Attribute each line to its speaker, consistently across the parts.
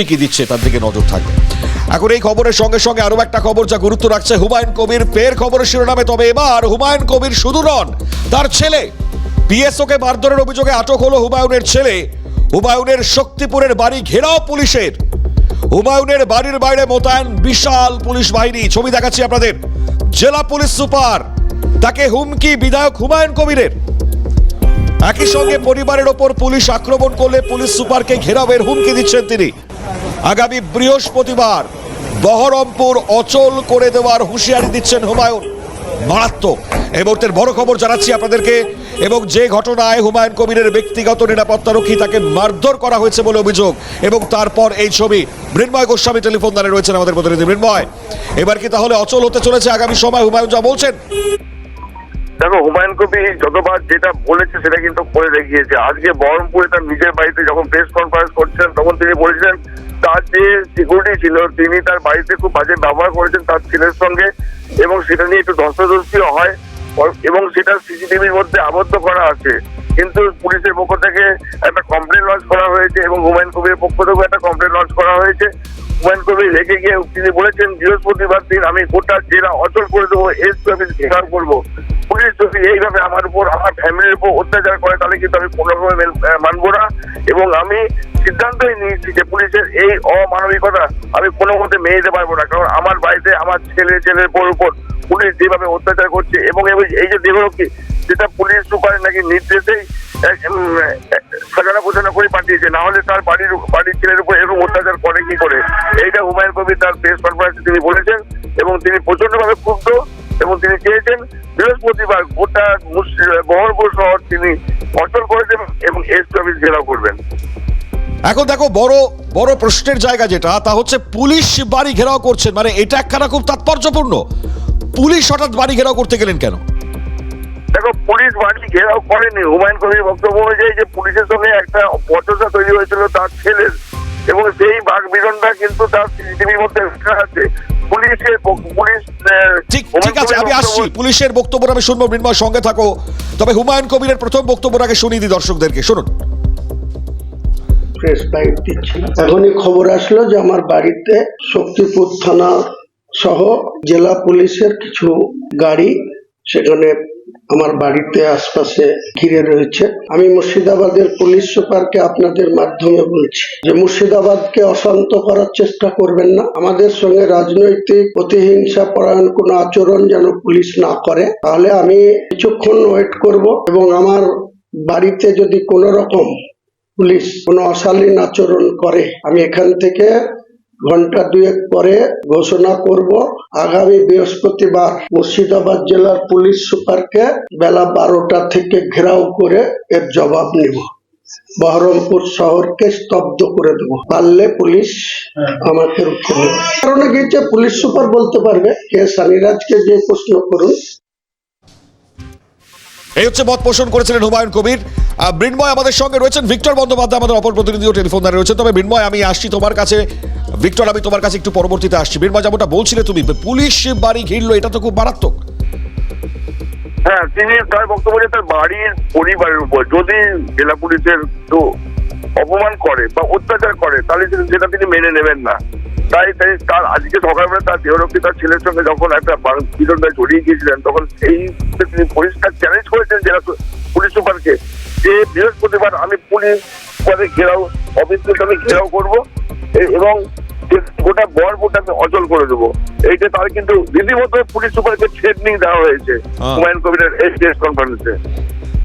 Speaker 1: কি দিচ্ছে তার দিকে নজর থাকবে। এখন এই খবরের সঙ্গে সঙ্গে আরো একটা খবর যা গুরুত্ব রাখছে হুমায়ুন কবির ফের খবরের শিরোনামে। তবে এবার হুমায়ুন কবির শুধু নন, তার ছেলে পিএসওকে মারধরের অভিযোগে আটক হলো হুমায়ুনের ছেলে। হুমায়ুনের শক্তিপুরের বাড়ি ঘেরাও পুলিশের। হুমায়ুনের বাড়ির বাইরে মোতায়েন বিশাল পুলিশ বাহিনী। ছবি দেখাচ্ছি আপনাদের। জেলা পুলিশ সুপার, তাকে হুমকি বিধায়ক হুমায়ুন কবিরের। একই সঙ্গে পরিবারের ওপর পুলিশ আক্রমণ করলে পুলিশ সুপারকে ঘেরাওয়ের হুমকি দিচ্ছেন তিনি। আগামী বৃহস্পতিবার বহরমপুর অচল করে দেওয়ার হুঁশিয়ারি দিচ্ছেন হুমায়ুন। মারাত্মক। এই মুহূর্তের বড় খবর জানাচ্ছি আপনাদেরকে। এবং যে ঘটনায় হুমায়ুন কবিরের ব্যক্তিগত নিরাপত্তারক্ষী তাকে মারধর করা হয়েছে বলে অভিযোগ, এবং তারপর এই ছবি। মৃন্ময় গোস্বামী টেলিফোন দানে রয়েছেন আমাদের প্রতিনিধি। মৃন্ময়, এবার কি তাহলে অচল হতে চলেছে আগামী সময় হুমায়ুন যা বলছেন?
Speaker 2: দেখো, হুমায়ুন কবির যতবার যেটা বলেছে সেটা কিন্তু করে দেখিয়েছে। আজকে বহরমপুরে তার নিজের বাড়িতে যখন প্রেস কনফারেন্স করছেন তখন তিনি বলেছিলেন তার যে সিকিউরিটি ছিল তিনি তার বাড়িতে খুব বাজে ব্যবহার করেছেন তার ছেলের সঙ্গে, এবং সেটা নিয়ে একটু ধস্তাধস্তিও হয়, এবং সেটা সিসিটিভির মধ্যে আবদ্ধ করা আছে। কিন্তু পুলিশের পক্ষ থেকে একটা কমপ্লেন লঞ্চ করা হয়েছে এবং হুমায়ুন কবিরের পক্ষ থেকেও একটা কমপ্লেন লঞ্চ করা হয়েছে। হুমায়ুন কবির রেগে গিয়ে তিনি বলেছেন বৃহস্পতিবার দিন আমি গোটা জেলা অচল করে দেবো, এসপি অফিস ঘেরাও করবো। পুলিশ যদি এইভাবে আমার উপর আমার ফ্যামিলির উপর অত্যাচার করে তাহলে কিন্তু আমি কোনো রকমের মানবো না, এবং আমি সিদ্ধান্তই নিয়েছি যে পুলিশের এই অমানবিকতা আমি কোনো মতে মেনে নিতে পারবো না। কারণ আমার বাড়িতে আমার ছেলের উপর পুলিশ যেভাবে অত্যাচার করছে, এবং এই যে দেহরক্ষী যেটা পুলিশ সুপারের নাকি নির্দেশেই সাজানো গোছানো করে পাঠিয়েছে, না হলে তার বাড়ির ছেলের উপর এরকম অত্যাচার করে কি করে। এইটা হুমায়ুন কবির তার প্রেস কনফারেন্সে তিনি বলেছেন, এবং তিনি প্রচন্ডভাবে ক্ষুব্ধ, এবং তিনি চেয়েছেন বৃহস্পতিবার গোটা বহরমপুর শহর তিনি অচল করে দেবেন এবং এসপি অফিস ঘেরাও করবেন।
Speaker 1: এখন দেখো, বড় প্রশ্নের জায়গা যেটা, তা হচ্ছে পুলিশ বাড়ি ঘেরাও করছেন, মানে এটা একখানা খুব তাৎপর্যপূর্ণ। পুলিশ হঠাৎ বাড়ি ঘেরাও করতে গেলেন কেন?
Speaker 2: দেখো, পুলিশ বাড়ি ঘেরাও করেনি। হুমায়ুন কবির বক্তব্য অনুযায়ী যে পুলিশের সঙ্গে একটা বচসা তৈরি হয়েছিল তার ছেলের, এবং সেই বাঘ বিড়নটা কিন্তু তার সিসিটিভির মধ্যে আছে।
Speaker 1: ঠিক আছে, আমি আসছি। পুলিশের বক্তব্য আমি শুনবো, মৃন্ময় সঙ্গে থাকো। তবে হুমায়ুন কবিরের প্রথম বক্তব্যের আগে শুনিয়ে দিই দর্শকদেরকে, শুনুন।
Speaker 3: প্রেস বাইট দিচ্ছিল, এখনই খবর আসলো যে আমার বাড়িতে শক্তিপুর থানা সহ জেলা পুলিশের কিছু গাড়ি সেখানে আমার বাড়িতে আশপাশে ঘিরে রয়েছে। আমি মুর্শিদাবাদের পুলিশ সুপারকে আপনাদের মাধ্যমে বলছি যে মুর্শিদাবাদকে অশান্ত করার চেষ্টা করবেন না। আমাদের সঙ্গে রাজনৈতিক প্রতিহিংসা পরায়ণ কোনো আচরণ যেন পুলিশ না করে। তাহলে আমি কিছুক্ষণ ওয়েট করব, এবং আমার বাড়িতে যদি কোনো রকম পুলিশ কোনো অশালীন আচরণ করে আমি এখান থেকে ঘন্টা দুয়েক পরে ঘোষণা করব। আগামী বৃহস্পতিবার মুর্শিদাবাদ জেলার পুলিশ সুপারকে বেলা 12টা থেকে ঘেরাও করে এর জবাব নিব। বহরমপুর শহরকে স্তব্ধ করে দেবো। পারলে পুলিশ আমাকে রুখে দেবে। কারণে গিয়েছে পুলিশ সুপার বলতে পারবে। কে সানিরাজকে যে প্রশ্ন করুন।
Speaker 1: এই হচ্ছে মত পোষণ করেছিলেন হুমায়ুন কবির। মৃন্ময় আমাদের সঙ্গে রয়েছেন, ভিক্টর বন্দ্যোপাধ্যায় আমাদের অপর প্রতিনিধিও টেলিফোন দাঁড়িয়ে রয়েছে। তবে মৃন্ময়, আমি আসছি তোমার কাছে। ভিক্টর, আমি তোমার কাছে একটু পরবর্তীতে আসছি। মৃন্ময়, যেমনটা বলছিলে তুমি, পুলিশ বাড়ি ঘিরলো, এটা তো খুব মারাত্মক।
Speaker 2: হ্যাঁ, তিনি তার বক্তব্য যে তার বাড়ির পরিবারের উপর যদি জেলা পুলিশের তো অপমান করে বা অত্যাচার করে তাহলে সেটা তিনি মেনে নেবেন না। তাই তার আজকে সকালবেলা তার দেহরক্ষী তার ছেলের সঙ্গে যখন একটা বিরোধে জড়িয়ে গিয়েছিলেন তখন তিনি পরিষ্কার চ্যালেঞ্জ করেছেন জেলা পুলিশ সুপারকে যে বৃহস্পতিবার আমি পুলিশ সুপারে অফিসকে আমি ঘেরাও করবো এবং গোটা বহরমপুরটা আমি অচল করে দেবো। এইটা তার কিন্তু রীতিমতো পুলিশ সুপারকে থ্রেটনিং দেওয়া হয়েছে হুমায়ুন কবিরের এই প্রেস কনফারেন্সে।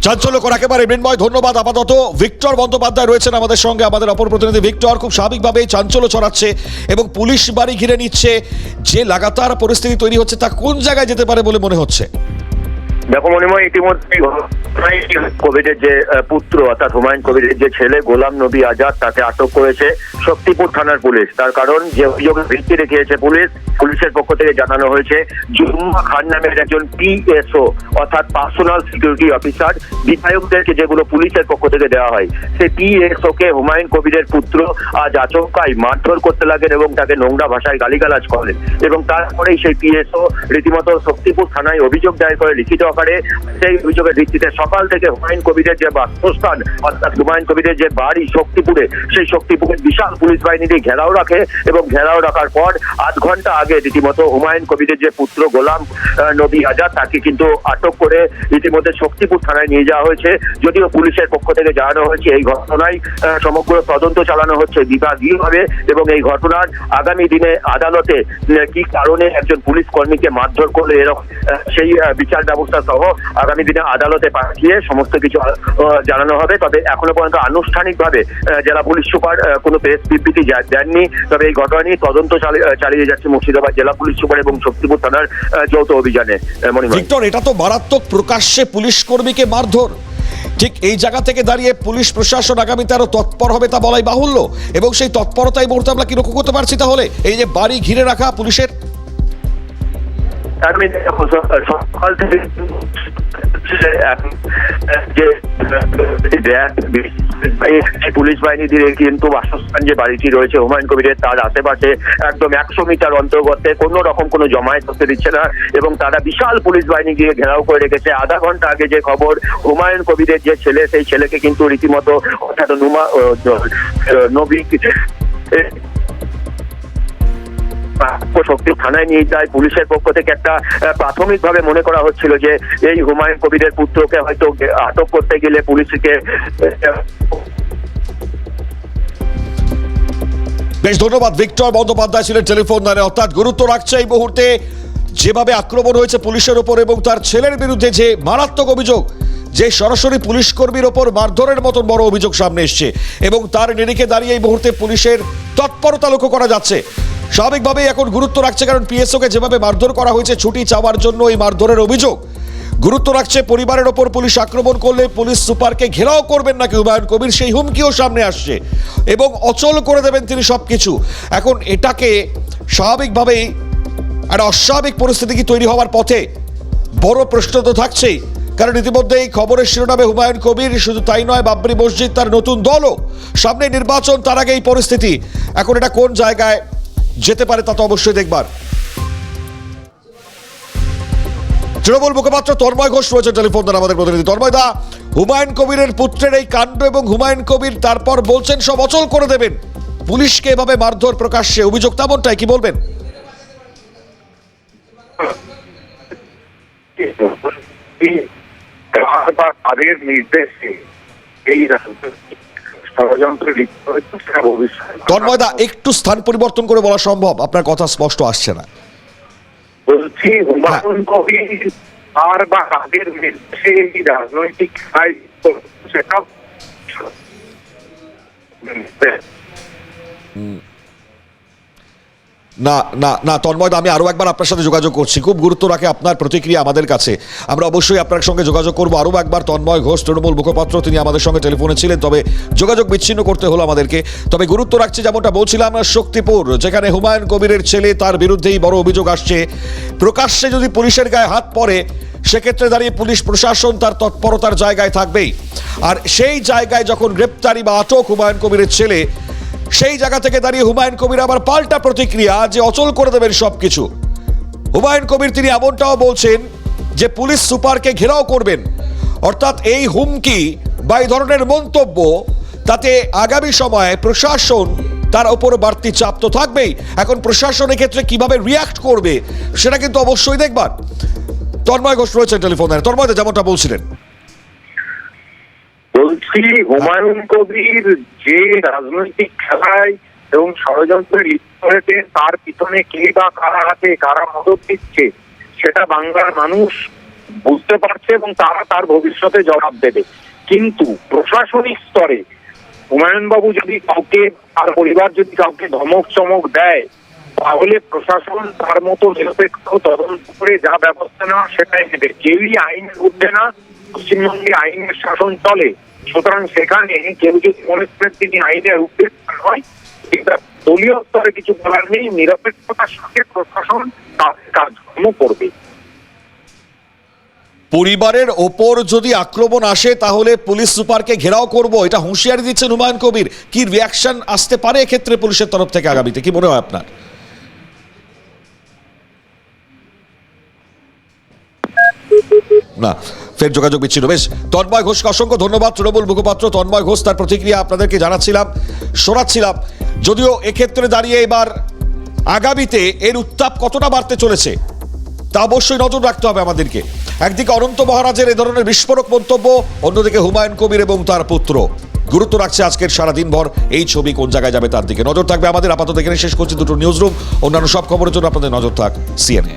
Speaker 1: চাঞ্চল্যকর একেবারে। মৃন্ময়, ধন্যবাদ। আপাতত ভিক্টর বন্দ্যোপাধ্যায় রয়েছেন আমাদের সঙ্গে, আমাদের অপর প্রতিনিধি ভিক্টর। খুব স্বাভাবিকভাবেই চাঞ্চল্য ছড়াচ্ছে এবং পুলিশ বাড়ি ঘিরে নিচ্ছে। যে লাগাতার পরিস্থিতি তৈরি হচ্ছে তা কোন জায়গায় যেতে পারে বলে মনে হচ্ছে?
Speaker 4: দেখো মনিময়, ইতিমধ্যেই কবিরের যে পুত্র অর্থাৎ হুমায়ুন কবিরের যে ছেলে গোলাম নবী আজাদ তাকে আটক করেছে শক্তিপুর থানার পুলিশ। তার কারণ যে অভিযোগের ভিত্তি রেখেছে পুলিশের পক্ষ থেকে জানানো হয়েছে জুম্মা খান নামের একজন পিএসও অর্থাৎ পার্সোনাল সিকিউরিটি অফিসার, বিধায়কদেরকে যেগুলো পুলিশের পক্ষ থেকে দেওয়া হয়, সেই পিএসও কে হুমায়ুন কবিরের পুত্র আজ আচমকাই মারধর করতে লাগেন এবং তাকে নোংরা ভাষায় গালিগালাজ করেন, এবং তারপরেই সেই পিএসও রীতিমতো শক্তিপুর থানায় অভিযোগ দায়ের করে লিখিত সহকারে সেই অভিযোগের ভিত্তিতে সকাল থেকে হুমায়ুন কবিরের যে বাসস্থান অর্থাৎ হুমায়ুন কবিরের যে বাড়ি শক্তিপুরে, সেই শক্তিপুরে বিশাল পুলিশ বাহিনী দিয়ে ঘেরাও রাখে এবং ঘেরাও রাখার পর আধ ঘন্টা আগে রীতিমতো হুমায়ুন কবিরের যে পুত্র গোলাম নবী আজাদ তাকে কিন্তু আটক করে রীতিমধ্যে শক্তিপুর থানায় নিয়ে যাওয়া হয়েছে। যদিও পুলিশের পক্ষ থেকে জানানো হয়েছে এই ঘটনায় সমগ্র তদন্ত চালানো হচ্ছে বিভাগীয়ভাবে এবং এই ঘটনার আগামী দিনে আদালতে কি কারণে একজন পুলিশ কর্মীকে মারধর করলে এরকম সেই বিচার ব্যবস্থা সহ আগামী দিনে আদালতে পাঠিয়ে সমস্ত কিছু জানানো হবে। তবে এখনো পর্যন্ত আনুষ্ঠানিকভাবে জেলা পুলিশ সুপার কোনো প্রেস বিবৃতি দেননি। তবে এই ঘটনা নিয়ে তদন্ত চালিয়ে যাচ্ছে মুর্শিদাবাদ জেলা পুলিশ সুপার এবং শক্তিপুর থানার যৌথ অভিযানে।
Speaker 1: ভিক্টর, এটা তো মারাত্মক, প্রকাশ্যে পুলিশ কর্মীকে মারধর। ঠিক এই জায়গা থেকে দাঁড়িয়ে পুলিশ প্রশাসন আগামীতে আরো তৎপর হবে তা বলাই বাহুল্য, এবং সেই তৎপরতাই মুহূর্তে আমরা কি লক্ষ্য করতে পারছি তাহলে এই যে বাড়ি ঘিরে রাখা পুলিশের?
Speaker 4: সকাল থেকে পুলিশ বাহিনী দিয়ে কিন্তু বাসস্থান যে বাড়িটি রয়েছে হুমায়ুন কবিরের তার আশেপাশে একদম 100 মিটার অন্তর্গতে কোনো রকম কোনো জমায়েত করতে দিচ্ছে না এবং তারা বিশাল পুলিশ বাহিনী দিয়ে ঘেরাও করে রেখেছে। আধা ঘন্টা আগে যে খবর, হুমায়ুন কবিরের যে ছেলে, সেই ছেলেকে কিন্তু রীতিমতো অর্থাৎ নবী শক্তি থানায় নিয়ে যায়। পুলিশের পক্ষ থেকে একটা প্রাথমিকভাবে মনে করা হচ্ছিল যে এই হুমায়ুন কবিরের পুত্রকে হয়তো আটক করতে গেলে পুলিশকে।
Speaker 1: বেশ ধন্যবাদ ভিক্টর বন্দ্যোপাধ্যায় ছিলেন টেলিফোন লাইনে। অর্থাৎ গুরুত্ব রাখছে এই মুহূর্তে যেভাবে আক্রমণ হয়েছে পুলিশের ওপর এবং তার ছেলের বিরুদ্ধে যে মারাত্মক অভিযোগ, যে সরাসরি পুলিশ কর্মীর ওপর মারধরের মতন বড় অভিযোগ সামনে এসছে এবং তার নিরিখে দাঁড়িয়ে এই মুহূর্তে পুলিশের তৎপরতা লক্ষ্য করা যাচ্ছে। স্বাভাবিকভাবেই এখন গুরুত্ব রাখছে, কারণ পিএসওকে যেভাবে মারধর করা হয়েছে ছুটি চাওয়ার জন্য এই মারধরের অভিযোগ গুরুত্ব রাখছে। পরিবারের ওপর পুলিশ আক্রমণ করলে পুলিশ সুপারকে ঘেরাও করবেন নাকি হুমায়ুন কবির, সেই হুমকিও সামনে আসছে এবং অচল করে দেবেন তিনি সবকিছু। এখন এটাকে স্বাভাবিকভাবেই একটা অস্বাভাবিক পরিস্থিতি কি তৈরি হওয়ার পথে, বড় প্রশ্ন তো থাকছেই। কারণ ইতিমধ্যে এই খবরের শিরোনামে হুমায়ুন কবির, শুধু তাই নয় বাবরি মসজিদ, তার নতুন দলও, সামনে নির্বাচন, তার আগে এই পরিস্থিতি। এখন এটা কোন জায়গায় যেতে পারে তা তো অবশ্যই দেখবার। তৃণমূল মুখপাত্র তন্ময় ঘোষ রয়েছে টেলিফোন দ্বারা আমাদের প্রতিনিধি। তন্ময় দা, হুমায়ুন কবিরের পুত্রের এই কাণ্ড এবং হুমায়ুন কবির তারপর বলছেন সব অচল করে দেবেন, পুলিশকে এভাবে মারধর প্রকাশ্যে, অভিযোগ তেমনটাই, কি বলবেন?
Speaker 2: তাদের নির্দেশে এই
Speaker 1: তন্ময় দা, একটু স্থান পরিবর্তন করে বলা সম্ভব? আপনার কথা স্পষ্ট আসছে না।
Speaker 2: বলছি হুমায়ুন কবির আর বা তাদের নির্দেশে এই রাজনৈতিক সেটা
Speaker 1: না না না তন্ময় দা, আমি আরো একবার আপনার সাথে যোগাযোগ করছি, খুব গুরুত্ব রাখে আপনার প্রতিক্রিয়া আমাদের কাছে। আমরা অবশ্যই আপনার সঙ্গে যোগাযোগ করবো আরো একবার। তন্ময় ঘোষ তৃণমূল মুখপাত্র, তিনি আমাদের সঙ্গে টেলিফোনে ছিলেন, তবে যোগাযোগ বিচ্ছিন্ন করতে হলো আমাদেরকে। তবে গুরুত্ব রাখছে যেমনটা বলছিলাম, শক্তিপুর, যেখানে হুমায়ুন কবিরের ছেলে, তার বিরুদ্ধেই বড় অভিযোগ আসছে। প্রকাশ্যে যদি পুলিশের গায়ে হাত পড়ে, সেক্ষেত্রে দাঁড়িয়ে পুলিশ প্রশাসন তার তৎপরতার জায়গায় থাকবেই। আর সেই জায়গায় যখন গ্রেপ্তারি বা আটক হুমায়ুন কবিরের ছেলে, সেই জায়গা থেকে দাঁড়িয়ে হুমায়ুন কবির আবার পাল্টা প্রতিক্রিয়া যে অচল করে দেবেন সবকিছু। হুমায়ুন কবির তিনি এমনটাও বলছেন যে পুলিশ সুপারকে ঘেরাও করবেন। অর্থাৎ এই হুমকি বা এই ধরনের মন্তব্য, তাতে আগামী সময়ে প্রশাসন তার উপর বাড়তি চাপ তো থাকবেই। এখন প্রশাসনের ক্ষেত্রে কিভাবে রিয়াক্ট করবে সেটা কিন্তু অবশ্যই দেখবার। তন্ময় ঘোষ রয়েছেন টেলিফোনে। তন্ময় যেমনটা বলছিলেন,
Speaker 2: বলছি হুমায়ুন কবির যে রাজনৈতিক খেলায় এবং ষড়যন্ত্রে লিপ্ত হয়েছে, তার পিছনে কে বা কারা আছে, কারা মদত দিচ্ছে, সেটা বাংলার মানুষ বুঝতে পারছে এবং তারা তার ভবিষ্যতে জবাব দেবে। কিন্তু প্রশাসনিক স্তরে হুমায়ুন বাবু যদি কাউকে, তার পরিবার যদি কাউকে ধমক চমক দেয়, তাহলে প্রশাসন তার মতো নিরপেক্ষ তদন্ত করে যা ব্যবস্থা নেওয়া সেটাই নেবে। কেউই আইনের ঊর্ধ্বে না, পশ্চিমবঙ্গে আইনের শাসন চলে। সুতরাং সেখানে কেউ যদি মনে করেন তিনি আইনের ঊর্ধ্বে নয়, এটা দলীয় স্তরে কিছু বলার নেই। নিরপেক্ষতার সাথে প্রশাসন তাদের কাজকর্ম করবে।
Speaker 1: পরিবারের ওপর যদি আক্রমণ আসে তাহলে পুলিশ সুপারকে ঘেরাও করব, এটা হুঁশিয়ারি দিচ্ছেন হুমায়ুন কবির। কি রিয়াকশন আসতে পারে এক্ষেত্রে পুলিশের তরফ থেকে আগামীতে, কি মনে হয় আপনার? না, ফের যোগাযোগ বিচ্ছিন্ন। বেশ, তন্ময় ঘোষকে অসংখ্য ধন্যবাদ। তৃণমূল মুখপাত্র তন্ময় ঘোষ তার প্রতিক্রিয়া আপনাদেরকে জানাচ্ছিলাম, শোনাচ্ছিলাম। যদিও এক্ষেত্রে দাঁড়িয়ে এবার আগামীতে এর উত্তাপ কতটা বাড়তে চলেছে তা অবশ্যই নজর রাখতে হবে আমাদেরকে। একদিকে অনন্ত মহারাজের এ ধরনের বিস্ফোরক মন্তব্য, অন্যদিকে হুমায়ুন কবির এবং তার পুত্র। গুরুত্ব রাখছে আজকের সারাদিন ভর এই ছবি কোন জায়গায় যাবে তার দিকে নজর থাকবে আমাদের। আপাতত এখানে শেষ করছি দুটো নিউজ রুম। অন্যান্য সব খবরের জন্য আপনাদের নজর থাক সিএনএ।